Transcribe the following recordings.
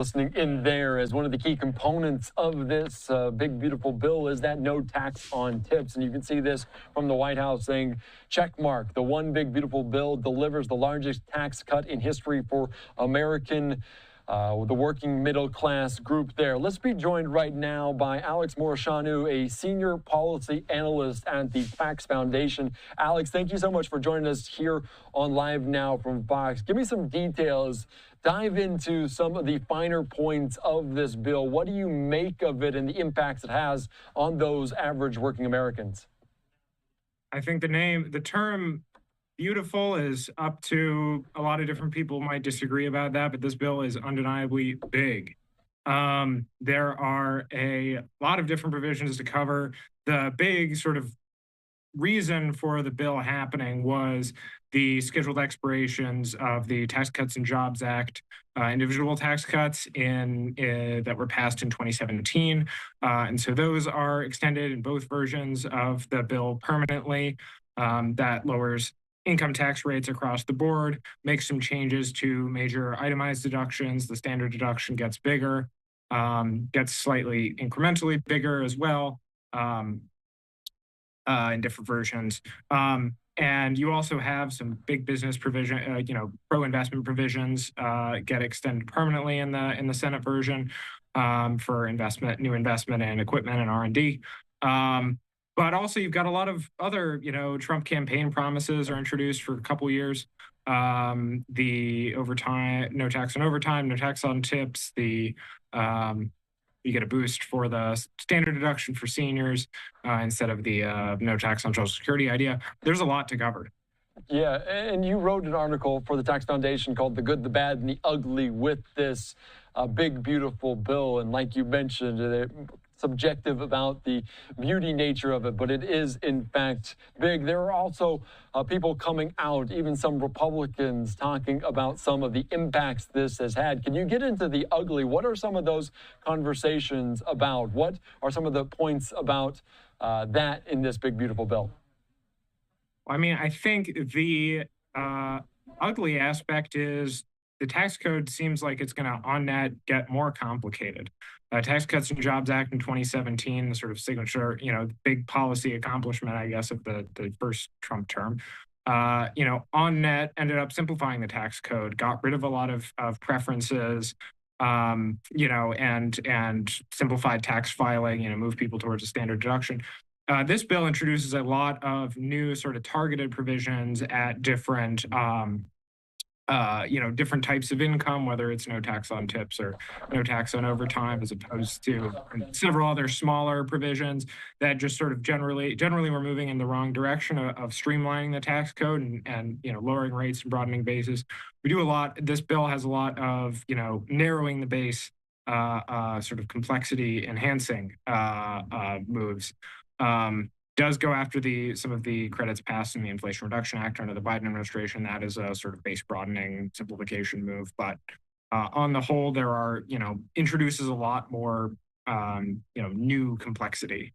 Listening in there as one of the key components of this big, beautiful bill is that no tax on tips. And you can see this from the White House saying, check mark, the one big, beautiful bill delivers the largest tax cut in history for American the working middle class group there. Let's be joined right now by Alex Morishanu, a senior policy analyst at the Tax Foundation. Alex, thank you so much for joining us here on Live Now from Fox. Give me some details. Dive into some of the finer points of this bill. What do you make of it and the impacts it has on those average working Americans? I think the term beautiful is up to a lot of different people might disagree about that, but this bill is undeniably big. There are a lot of different provisions to cover. The big sort of reason for the bill happening was the scheduled expirations of the Tax Cuts and Jobs Act, individual tax cuts that were passed in 2017. And so those are extended in both versions of the bill permanently. That lowers income tax rates across the board, makes some changes to major itemized deductions. The standard deduction gets bigger, gets slightly incrementally bigger as well in different versions. And you also have some big business provision, pro-investment provisions get extended permanently in the Senate version for new investment in equipment and R&D. But also you've got a lot of other, Trump campaign promises are introduced for a couple of years. The overtime, no tax on overtime, no tax on tips, you get a boost for the standard deduction for seniors instead of the no tax on Social Security idea. There's a lot to cover. Yeah, and you wrote an article for the Tax Foundation called The Good, the Bad, and the Ugly with this big, beautiful bill. And like you mentioned, subjective about the beauty nature of it, but it is in fact big. There are also people coming out, even some Republicans, talking about some of the impacts this has had. Can you get into the ugly? What are some of those conversations about? What are some of the points about that in this big, beautiful bill? I mean, I think the ugly aspect is the tax code seems like it's going to, on net, get more complicated. Tax Cuts and Jobs Act in 2017, the sort of signature, big policy accomplishment, I guess, of the first Trump term, on net ended up simplifying the tax code, got rid of a lot of preferences, and simplified tax filing, moved people towards a standard deduction. This bill introduces a lot of new sort of targeted provisions at different different types of income, whether it's no tax on tips or no tax on overtime, as opposed to several other smaller provisions that just sort of generally we're moving in the wrong direction of streamlining the tax code and lowering rates and broadening bases. We do a lot. This bill has a lot of narrowing the base, sort of complexity enhancing moves. Does go after some of the credits passed in the Inflation Reduction Act under the Biden administration. That is a sort of base broadening simplification move. But on the whole, there are, introduces a lot more, new complexity.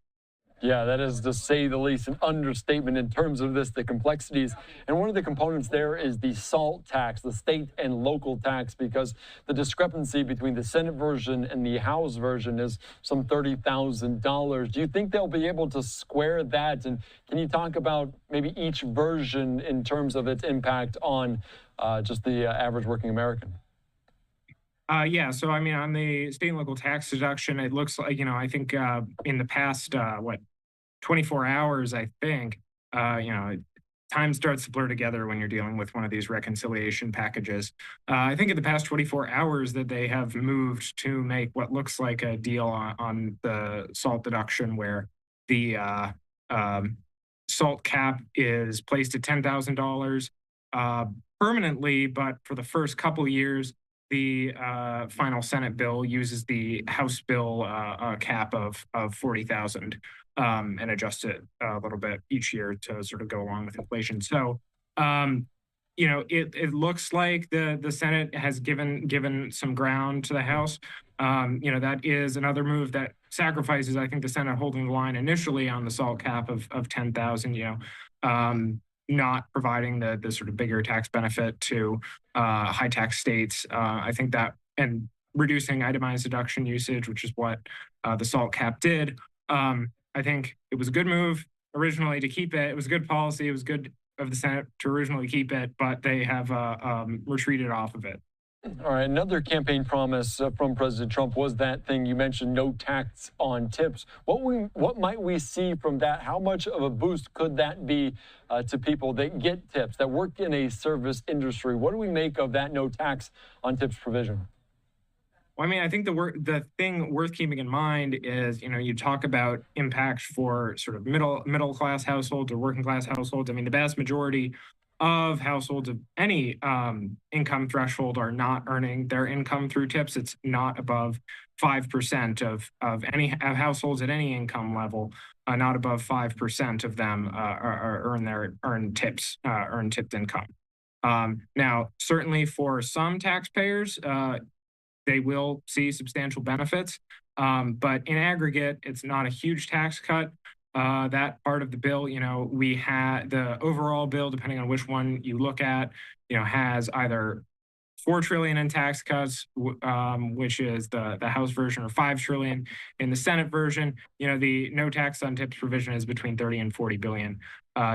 Yeah, that is, to say the least, an understatement in terms of the complexities. And one of the components there is the SALT tax, the state and local tax, because the discrepancy between the Senate version and the House version is some $30,000. Do you think they'll be able to square that? And can you talk about maybe each version in terms of its impact on just the average working American? Yeah. So, I mean, on the state and local tax deduction, it looks like, I think in the past, 24 hours, I think, time starts to blur together when you're dealing with one of these reconciliation packages. I think in the past 24 hours that they have moved to make what looks like a deal on the SALT deduction where the SALT cap is placed at $10,000 permanently, but for the first couple of years, the final Senate bill uses the House bill cap of $40,000 and adjusts it a little bit each year to sort of go along with inflation. So, it looks like the Senate has given some ground to the House. That is another move that sacrifices, I think, the Senate holding the line initially on the SALT cap of 10,000. Not providing the sort of bigger tax benefit to high tax states. I think that, and reducing itemized deduction usage, which is what the SALT cap did. I think it was a good move originally to keep it. It was good policy. It was good of the Senate to originally keep it, but they have retreated off of it. All right, another campaign promise from President Trump was that thing you mentioned, no tax on tips. What might we see from that? How much of a boost could that be to people that get tips, that work in a service industry? What do we make of that no tax on tips provision? Well, I mean, I think the thing worth keeping in mind is, you talk about impacts for sort of middle class households or working class households. I mean, the vast majority of households of any income threshold are not earning their income through tips. It's not above 5% of any households at any income level. Not above 5% of them earn tipped income. Now, certainly for some taxpayers, they will see substantial benefits, but in aggregate, it's not a huge tax cut. That part of the bill, we had the overall bill, depending on which one you look at, has either $4 trillion in tax cuts, which is the House version, or $5 trillion in the Senate version. The no tax on tips provision is between 30 and 40 billion,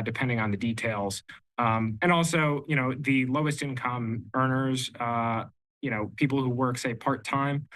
depending on the details. And also, the lowest income earners, people who work, say, part-time,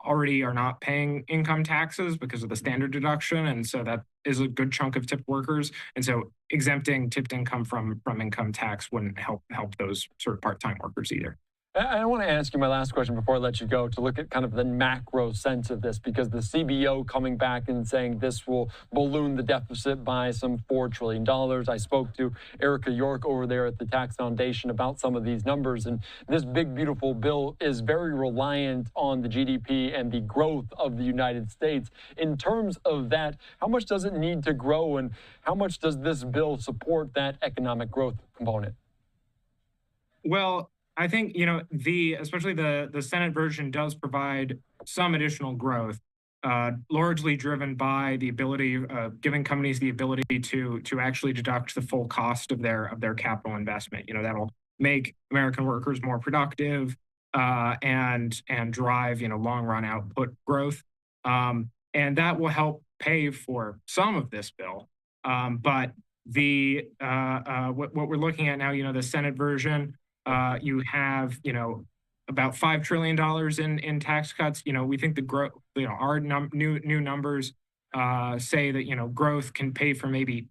already are not paying income taxes because of the standard deduction. And so that is a good chunk of tipped workers. And so exempting tipped income from income tax wouldn't help those sort of part-time workers either. I want to ask you my last question before I let you go, to look at kind of the macro sense of this, because the CBO coming back and saying this will balloon the deficit by some $4 trillion. I spoke to Erica York over there at the Tax Foundation about some of these numbers, and this big, beautiful bill is very reliant on the GDP and the growth of the United States. In terms of that, how much does it need to grow, and how much does this bill support that economic growth component? Well, I think, especially the Senate version does provide some additional growth, largely driven by the ability of giving companies the ability to actually deduct the full cost of their capital investment. That'll make American workers more productive and drive, long run output growth. And that will help pay for some of this bill. But what we're looking at now, the Senate version, you have, about $5 trillion in tax cuts. We think the growth, our new numbers say that, growth can pay for maybe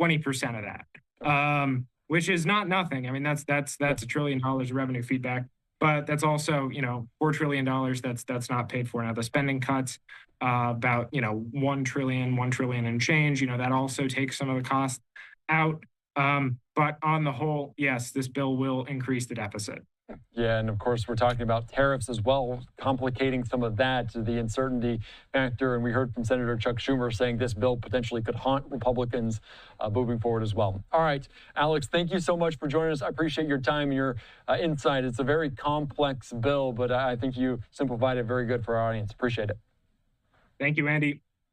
20% of that, which is not nothing. I mean, that's $1 trillion of revenue feedback, but that's also, $4 trillion that's not paid for. Now the spending cuts, about, $1 trillion and change, that also takes some of the costs out. But on the whole, yes, this bill will increase the deficit. Yeah, and of course, we're talking about tariffs as well, complicating some of that, the uncertainty factor. And we heard from Senator Chuck Schumer saying this bill potentially could haunt Republicans moving forward as well. All right, Alex, thank you so much for joining us. I appreciate your time and your insight. It's a very complex bill, but I think you simplified it very good for our audience. Appreciate it. Thank you, Andy.